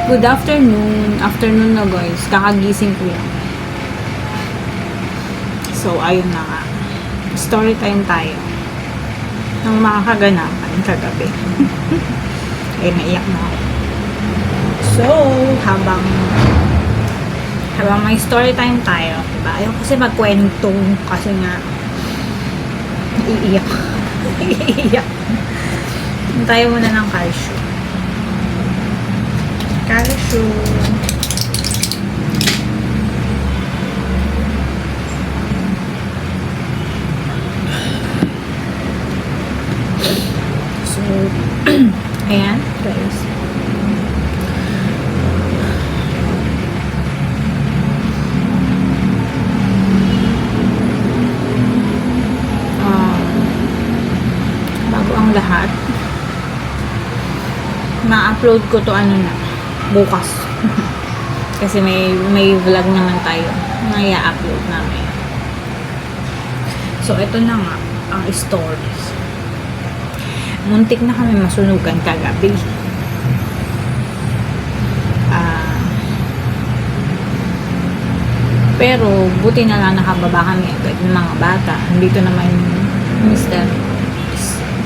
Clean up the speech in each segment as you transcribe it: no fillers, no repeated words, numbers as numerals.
Good afternoon. Afternoon na guys. Kakagising ko lang. So, ayun na nga. Story time tayo. Ng mga kaganapan kagabi. Eh, naiyak na ako. So, habang may story time tayo, diba? Ayaw kasi magkwento kasi nga iiyak. Iiyak. Tayo muna ng calcium. So, ayan, guys. Bago ang lahat, ma-upload ko to bukas. Kasi may vlog naman tayo na i-upload namin. So, ito na nga ang stories. Muntik na kami masunugan kagabi. Pero, buti na lang nakababa kami agad ng mga bata. Nandito naman yung mister.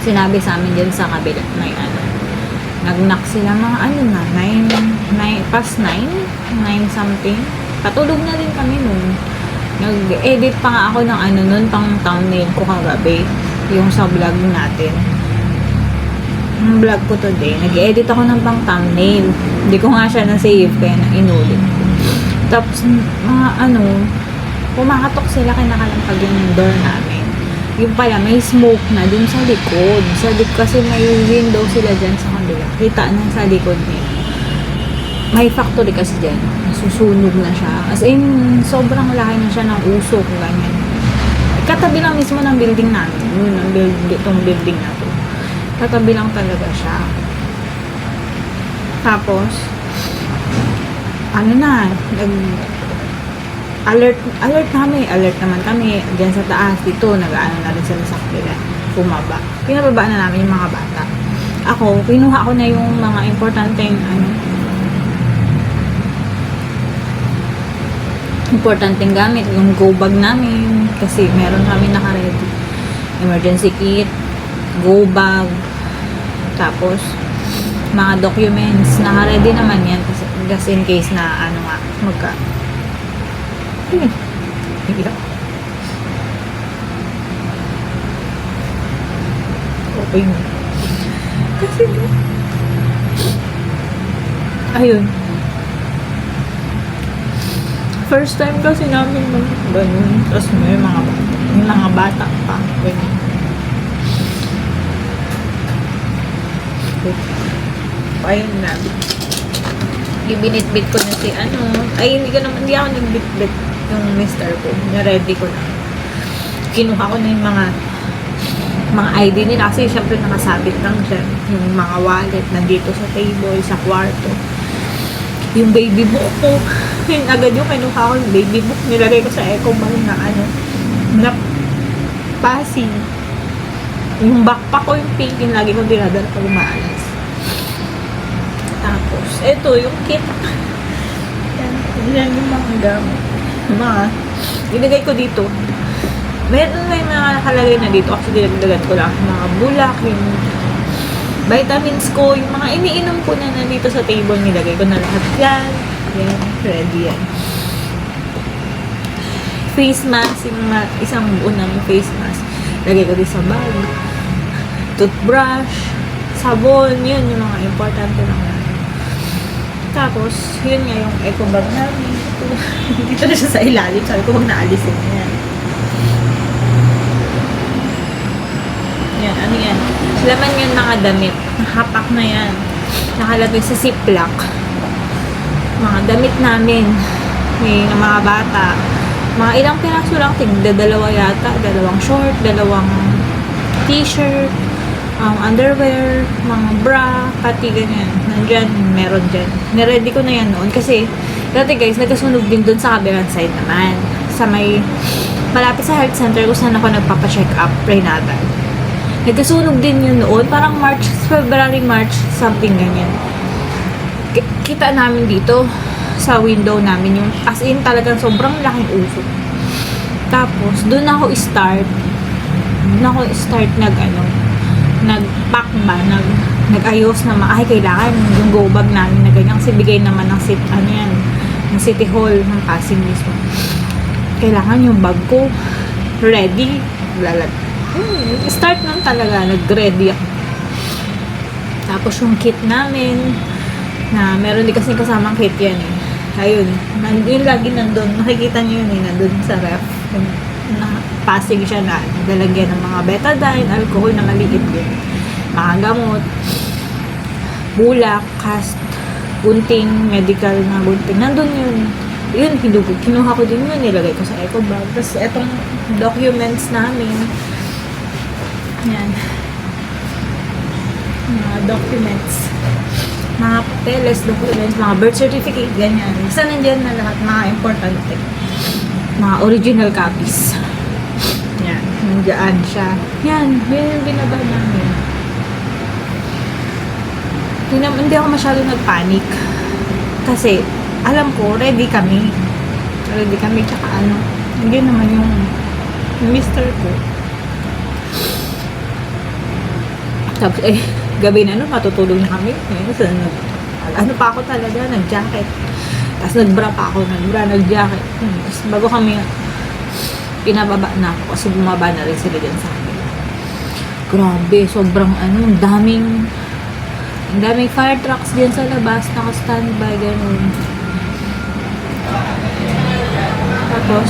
Sinabi sa amin dyan sa kabila, may nag-knock sila mga 9 something. Patulog na rin kami nun. Nag-edit pa nga ako ng nun, pang thumbnail ko kagabi. Yung sa vlog natin. Yung vlog ko today, nag-edit ako ng pang thumbnail. Hindi ko nga siya na-save, kaya inulit ko. Tapos, mga kumakatok sila, kinakalampag yung door namin. Yung pala, may smoke na dun sa likod. Sa likod kasi may window sila dyan sa kabila. Kita na sa likod niya. May factory kasi dyan. Susunog na siya. As in, sobrang laki na siya ng usok. Ganyan. Katabi lang mismo ng building namin. Itong building na to. Katabi lang talaga siya. Tapos, alert naman kami dyan sa taas. Dito nag-aano na rin sila sa kabila, bumaba, pinababa na namin yung mga bata. Ako, kinuha ko na yung mga importanteng gamit, yung go bag namin kasi meron kami naka-ready, emergency kit, go bag, tapos mga documents naka-ready naman yan kasi just in case na okay mo. Kasi ayun. First time kasi namin ganun. Tapos may mga bata pa. Ganun. Ayun na. Ibinitbit ko na si hindi ako nagbitbit yung mister ko. Na-ready ko na. Kinuha ko na yung mga ID nila kasi syempre nakasabit lang dyan. Yung mga wallet nandito sa table, sa kwarto. Yung baby book ko. Yun agad yung kinuha ko yung baby book. Nilagay ko sa eco bag na pasi. Yung backpack ko yung pink, yung lagi ko dinadala pag umaalas. Tapos, ito yung kit. Yan yung mga gamit. Ilagay ko dito. May mga nakalagay na dito. Actually, dinagdagan ko lang. Mga bulak, yung vitamins ko, yung mga iniinom ko na nandito sa table, nilagay ko na lahat yan. Yan, ready yan. Face mask, yung isang buo ng face mask. Lagay ko din sa bag. Toothbrush, sabon, yun yung mga importante lang na. Tapos, yun nga yung eco bag namin. Dito na siya sa ilalim. Sabi ko, huwag naalisin na yan. Yan, yan? Laman yun mga damit. Nakapak na yan. Nakalagay sa ziplock. Mga damit namin. May mga bata. Mga ilang piraso lang. Dalawa yata. Dalawang short, dalawang t-shirt, underwear, mga bra, pati ganyan. Nandyan, meron dyan. Niready ko na yan noon kasi dati guys, nagkasunog din dun sa kabilang side naman. Sa malapit sa health center kung saan ako nagpapacheck up, prenatal. Nagkasunog din yun noon, parang February, March, something ganyan. kita namin dito sa window namin yung as in talagang sobrang laking usok. Tapos doon ako start nag-pack ba, nag-ayos na ay kailangan yung go bag namin na ganyan kasi bigay naman ng ng City Hall ng Pasig mismo. Kailangan yung bag ko ready. Start nun talaga, nag-ready ako. Tapos yung kit namin, na meron din kasi kasamang kit yan eh. Ayun, yun lagi nandun. Nakikita nyo yun eh, nandun sa ref. Pasig siya na naglalagyan ng mga betadine, alcohol na maliit din. Mga gamot, bulak, cast, gunting, medical na gunting. Nandun yun. Yun, kinuha ko din yun, nilagay ko sa eco bag. Tapos, etong documents namin, yan. Mga documents. Mga papeles, documents, mga birth certificate, ganyan. Basta nandiyan na lahat, mga importante. Mga original copies. Yan, nandiyan siya. Yan, yun yung binaba namin. Hindi ako masyado nagpanic. Kasi, alam ko, ready kami. Tsaka hindi naman yung mister ko. Tapos, gabi na matutulog na kami. So, pa ako talaga, nag-jacket. Tapos, nag-bra pa ako, nag-jacket. Tapos, bago kami, pinababa na ako kasi bumaba na rin sila dyan sa akin. Grabe, sobrang daming fire trucks dyan sa labas, naka-standby, ganun. Tapos,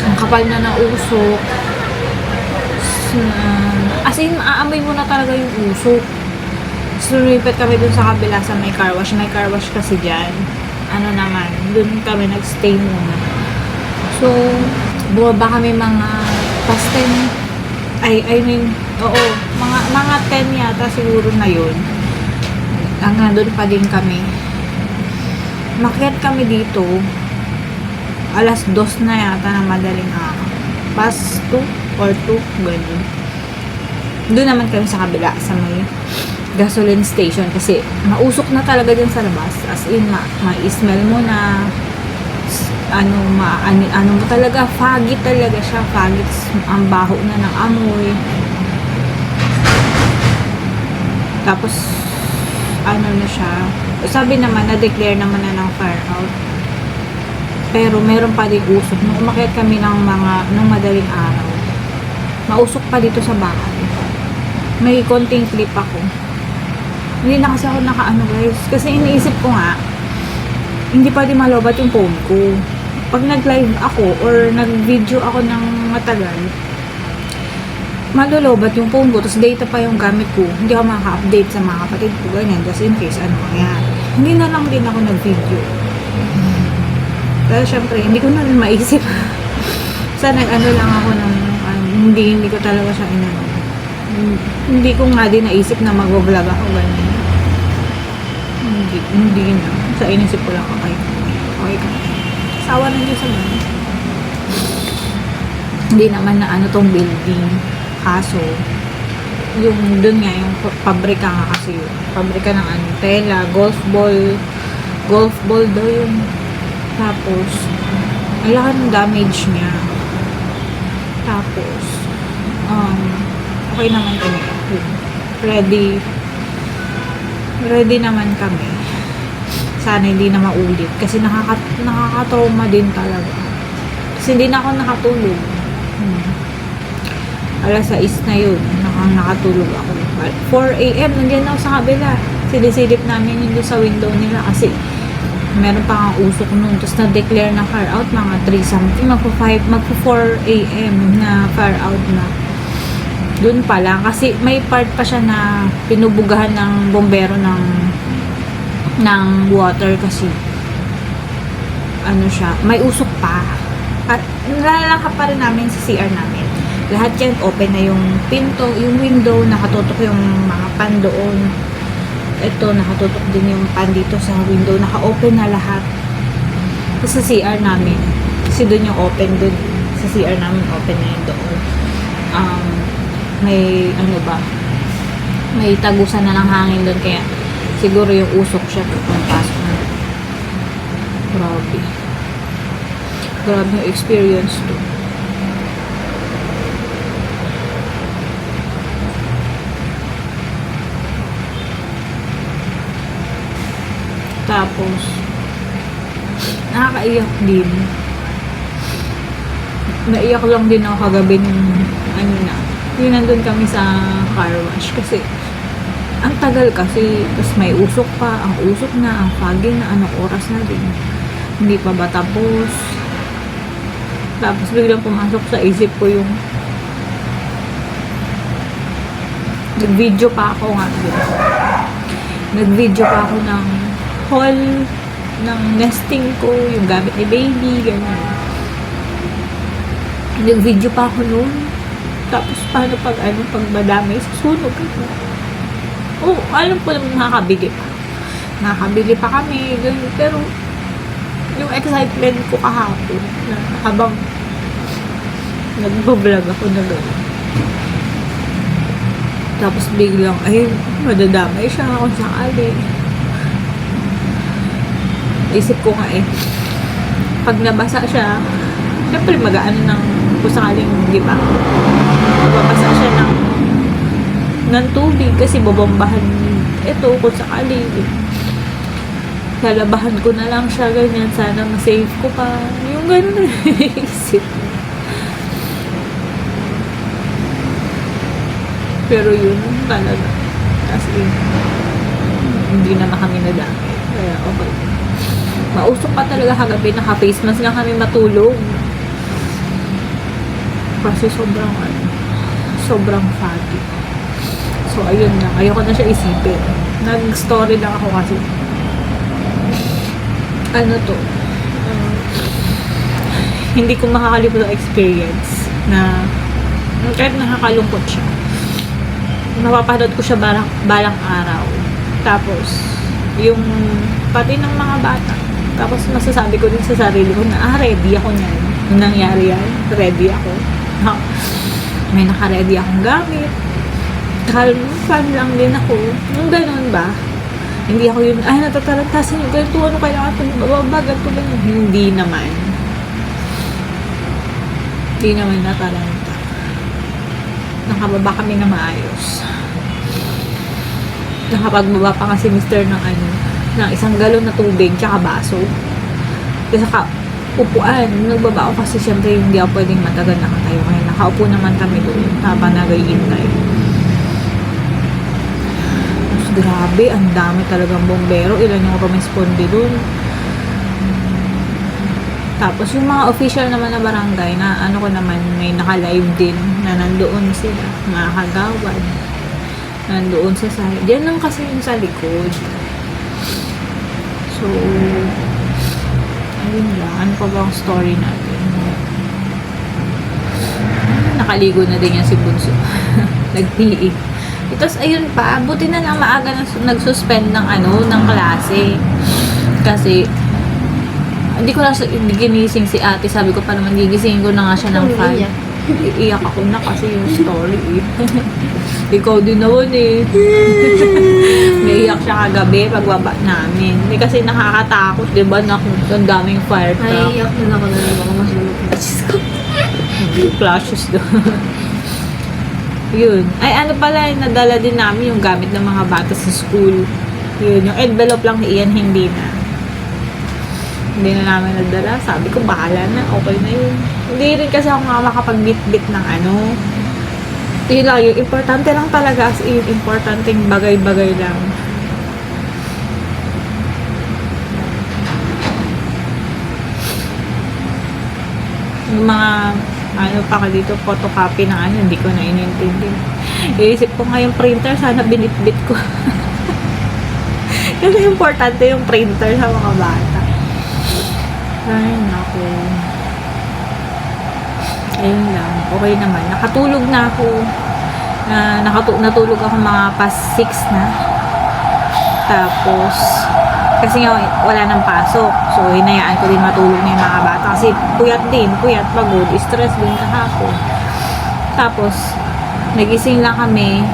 ang kapal na ng usok. As in, aamoy mo na talaga yung usok. So, lumipit kami dun sa kabila sa may car wash. May car wash kasi dyan. Dun kami nag-stay muna. So, bumaba kami mga past 10. Mga 10 yata siguro na yun. Nandun pa din kami. Makyat kami dito. Alas 2 na yata ng madaling araw. Past 2 or 2, ganun. Doon naman kami sa kabila, sa may gasoline station kasi mausok na talaga dyan sa labas. As in, ma-smell mo na mo talaga, foggy talaga siya. Foggy, ang baho na ng amoy. Tapos, na siya. Sabi naman, na-declare naman na ng fire out. Pero meron pa din usok. Nung umakyat kami nung madaling araw, mausok pa dito sa bahay. May konting clip ako. Hindi na kasi ako guys. Kasi iniisip ko nga, hindi pa din malobat yung phone ko. Pag nag-live ako or nag-video ako ng matagal, malulobat yung phone ko. Tapos data pa yung gamit ko. Hindi ako makaka-update sa mga kapatid ko. Ganyan, just in case mangyari. Hindi na lang din ako nag-video. Dahil syempre, hindi ko na rin maisip. Sa lang ako ng, hindi ko talaga siya hindi ko nga din naisip na mag-vlog ako ganyan. Hindi na. Sa inisip ko lang, okay ka. Sawa na Diyos sa mga. Hindi naman na tong building. Kaso, yung dun nga, yung pabrika nga kasi yun. Pabrika ng tela, golf ball daw yun. Tapos, ang laki ng damage niya. Tapos, okay naman kami. Ready naman kami. Sana hindi na maulit. Kasi nakaka-trauma din talaga. Kasi hindi na ako nakatulog. Alas 6 na yun. Nakatulog ako. 4 a.m. nandiyan ako sa kabila. Sinisilip namin yun sa window nila kasi meron pa nga usok nun. Tapos na-declare na fire out mga 3 something. Magpo 4 a.m. na fire out na. Doon pa lang. Kasi may part pa siya na pinubugahan ng bombero ng water kasi siya. May usok pa. At nalalangkap pa rin namin sa CR namin. Lahat yan open na yung pinto, yung window, nakatutok yung mga pan doon. Ito, nakatutok din yung pan dito sa window. Naka-open na lahat. Tapos sa CR namin. Kasi doon yung open doon. Sa CR namin, open na yun doon. May, may tagusan na ng hangin doon. Kaya, Siguro yung usok siya kung pasok na. Grabe. Grabe yung experience to. Tapos, nakakaiyak din. Naiyak lang din ako kagabi nung, ano na, yung nandun kami sa car wash. Kasi, ang tagal kasi, tapos may usok pa, ang usok na, ang foggy na, anong oras na din. Hindi pa ba tapos? Tapos biglang pumasok sa isip ko yung nag-video pa ako nga din. Nag-video pa ako ng haul ng nesting ko, yung gamit ni baby, ganyan. Nag-video pa ako noon. Tapos paano pag madamay sa sunog ako. Oh, alam ko naman nakakabili pa. Nakakabili pa kami, ganyan. Pero yung excitement ko kahapon na habang nagbo-vlog ako na gano'n. Tapos biglang, ay, madadamay siya kung sakali. Isip ko nga pag nabasa siya, syempre mag-aano ng kung sakaling, di ba? Mababasa siya ng tubig kasi babombahan ito kung sakali. Lalabahan ko na lang siya ganyan, sana ma-save ko pa. Yung gano'n na isip. Pero yun talaga. Kasi hindi naman kami nadami. Kaya okay. Mausok pa talaga kagabi. Naka-face mask lang kami matulog. Kasi sobrang foggy. So ayun lang. Ayoko na siya isipin. Nag-story lang ako kasi hindi ko makakalimutan ang experience na kahit nakakalungkot siya. Mapapanood ko siya balang araw. Tapos, yung pati ng mga bata. Tapos, masasabi ko din sa sarili ko na, ready ako niyan. Nung nangyari yan, ready ako. May naka-ready akong gamit. Calm lang din ako. Nung ganun ba? Hindi ako yun, natatarantasin yung ganito, ano kailangan ito, bababagat ito, ganyan. Hindi naman natalanta. Nakababa kami na maayos. Nakapagbaba pa kasi mister ng isang galon na tubig tsaka baso. Kasi upuan, nagbaba ako kasi syempre hindi ako pwedeng matagal nakatayo. Kaya nakaupo naman kami doon habang nag-iintay. Tapos grabe, ang dami talagang bombero. Ilan yung rumisponde doon. Tapos yung mga official naman na barangay na ko naman may naka-live din na nandoon sila, mga kagawad. Nandoon sa side. Diyan lang kasi yung sa likod. So, ayun lang. Ano pa ba ang story natin? Nakaligo na din yan si Bunso. Nag-PE. Tapos ayun pa, buti na lang maaga nag-suspend ng klase. Kasi hindi ko na ginising si ate. Sabi ko pa naman, gigisingin ko na nga siya ng 5. Iiyak ako na kasi yung story. Ikaw din naman Naiyak siya kagabi pagbaba namin. Hindi kasi nakakatakot, diba? Ang daming fire truck. Naiiyak na ako na mga masunod. Flashes doon. Yun. Ay, pala, nadala din namin yung gamit ng mga bata sa school. Yun, yung envelope lang ni Ian, hindi na. Hindi na namin nadala. Sabi ko, bahala na. Okay na yun. Hindi rin kasi ako makapag-bit-bit ng Yun lang, yung importante lang talaga as in, importanteng bagay-bagay lang. Yung mga, pa ka dito, photocopy ng hindi ko na inintindi. Iisip ko nga yung printer, sana binit-bit ko. Kasi importante yung printer sa mga bata. Ay, naku. Ayun lang. Okay naman. Nakatulog na ako. Natulog ako mga past 6 na. Tapos, kasi nga wala nang pasok. So, hinayaan ko din matulog na yung mga bata. Kasi puyat, pagod, stress din kahapon. Tapos, nagising lang kami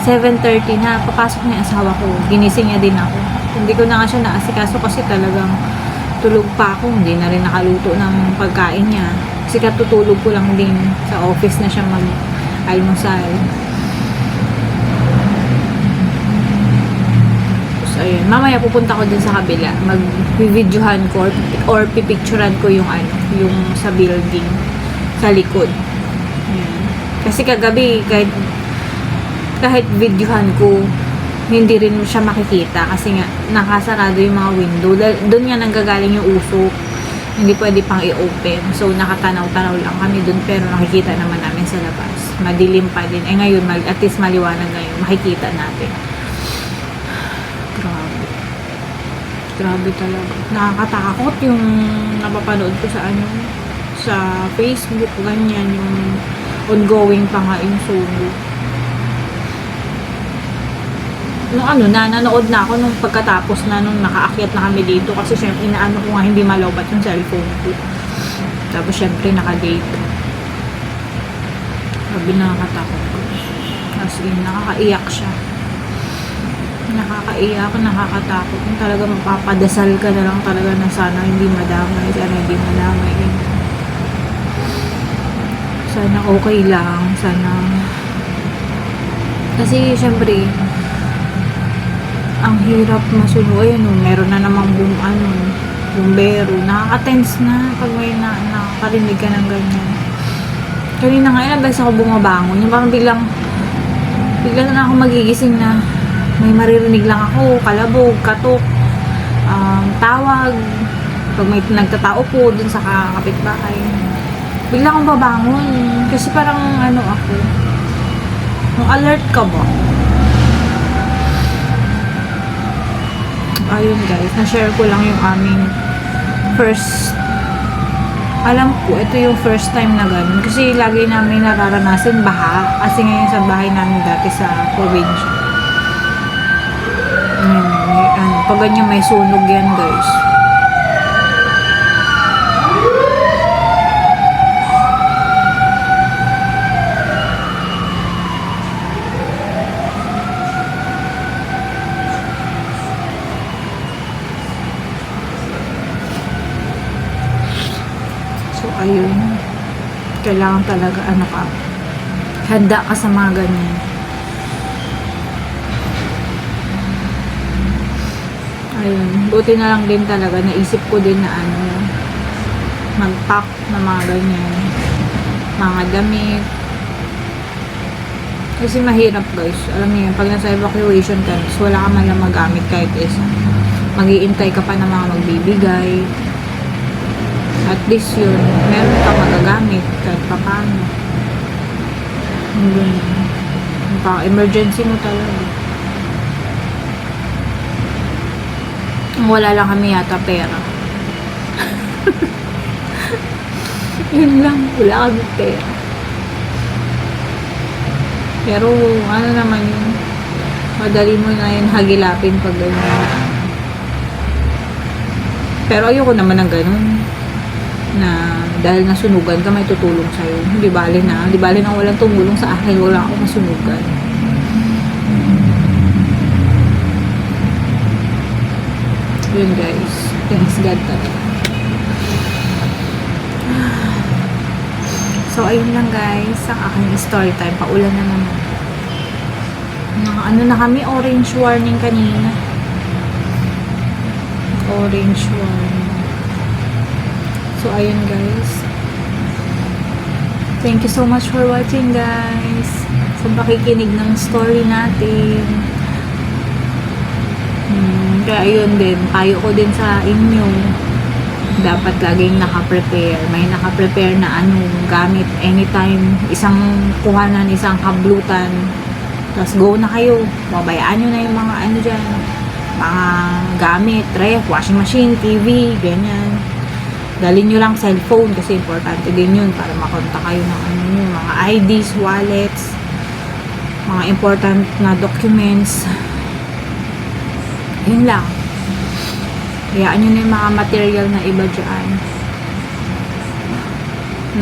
7:30 na, papasok na yung asawa ko. Ginising niya din ako. Hindi ko na nga siya naasikaso kasi talagang tulog pa ako. Hindi na rin nakaluto ng pagkain niya. Kasi katutulog ko lang din. Sa office na siya mag-almusal. So, ayun. Mamaya pupunta ko din sa kabila. Mag-videohan ko or pipicturean ko yung yung sa building. Sa likod. Ayan. Kasi kagabi, kahit videohan ko, hindi rin siya makikita kasi nga nakasarado yung mga window. Doon nga nanggagaling yung usok. Hindi pwede pang i-open. So, nakatanaw-tanaw lang kami doon pero nakikita naman namin sa labas. Madilim pa din. Ngayon, at least maliwanag ngayon. Makikita natin. Grabe. Grabe talaga. Nakakatakot yung napapanood ko sa Facebook. Ganyan yung ongoing pa nga yung sunog. Nanonood na ako nung pagkatapos na nung nakaakyat na kami dito kasi syempre inaano ko nga hindi malobat yung cellphone ko. Tapos syempre naka-date. Sabi nakakatakot ko. As in, nakakaiyak siya. Nakakaiyak, nakakatakot. Yung talaga mapapadasal ka na lang talaga na sana hindi madamay. Sana hindi madamay. Sana okay lang. Sana. Kasi syempre ang hirap masunog. Ayun, meron na namang bumbero. Nakaka-tense na pag may nakakarinig ka ng ganyan. Kanina nga, ilang beses ako bumabangon. Yung parang biglang na ako magigising na may maririnig lang ako. Kalabog, katok, tawag. Pag may nagtatao po dun sa kapitbahay. Bigla akong babangon. Kasi parang ako. Alert ka ba? Ayun guys, na-share ko lang yung aming alam ko, ito yung first time na ganun. Kasi lagi namin nararanasan baha. Kasi ngayon sa bahay namin dati sa probinsya. Pag ganyan may sunog yan guys. Ayun, kailangan talaga handa ka sa mga ganyan. Ayun, buti na lang din talaga naisip ko din na mag-pack na mga ganyan, mga damit. Kasi mahirap guys, alam niyo yun, pag nasa evacuation camps wala ka man lang magamit kahit isa, mag-iintay ka pa ng mga magbibigay. At least yun, meron ka magagamit kahit pa paano. Emergency mo talaga. Wala lang kami yata pera. Yun lang, wala kami pera. Pero naman yun, madali mo na yun hagilapin pag ganyan. Pero ayoko naman ng ganun. Na dahil nasunugan ka may tutulong sa'yo. Hindi bali na walang tumulong sa akin, wala akong masunugan. Yun guys, thanks God talaga. So ayun lang guys ang aking story time. Paulan na naman. Na kami, orange warning kanina. Orange warning. So, ayun guys. Thank you so much for watching guys. Sa pakikinig ng story natin. Kaya ayun din. Payo ko din sa inyo. Dapat laging naka-prepare. May naka-prepare na gamit anytime. Isang kuhanan, isang kablutan. Tapos go na kayo. Babayaan nyo na yung mga dyan. Mga gamit, ref, washing machine, TV, ganyan. Dalhin nyo lang cellphone kasi importante din yun para makontak kayo ng mga IDs, wallets, mga important na documents. Yun lang. Hayaan nyo na yung mga material na iba dyan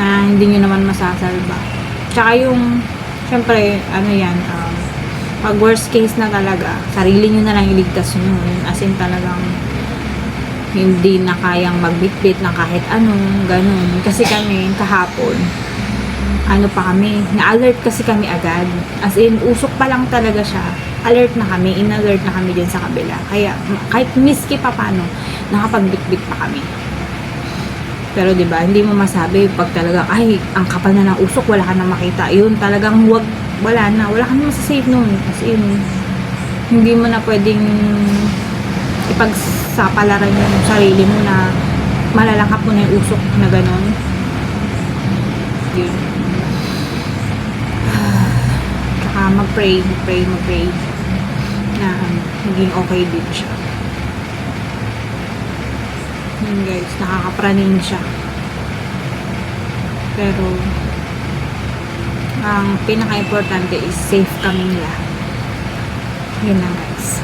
na hindi nyo naman masasalba. Tsaka yung syempre, Pag worst case na talaga, sarili nyo na lang iligtas nyo. As in talagang hindi na kayang magbitbit na kahit anong ganun. Kasi kami kahapon, ano pa kami, na-alert kasi kami agad. As in, usok pa lang talaga siya. Alert na kami, in-alert na kami dyan sa kabila. Kaya, kahit miski pa paano, nakapagbitbit pa kami. Pero 'di ba, hindi mo masabi pag talaga ay ang kapal na ng usok, wala ka na makita. Yun talagang wala ka na masasave noon. Kasi hindi mo na pwedeng ipagsapalaran yung sarili mo na malalangkap mo na yung usok na gano'n. Yun. Tsaka mag-pray na maging okay din siya. Yun guys, nakakapraning siya. Pero, ang pinaka-importante is safe kaming lahat. Yun lang guys.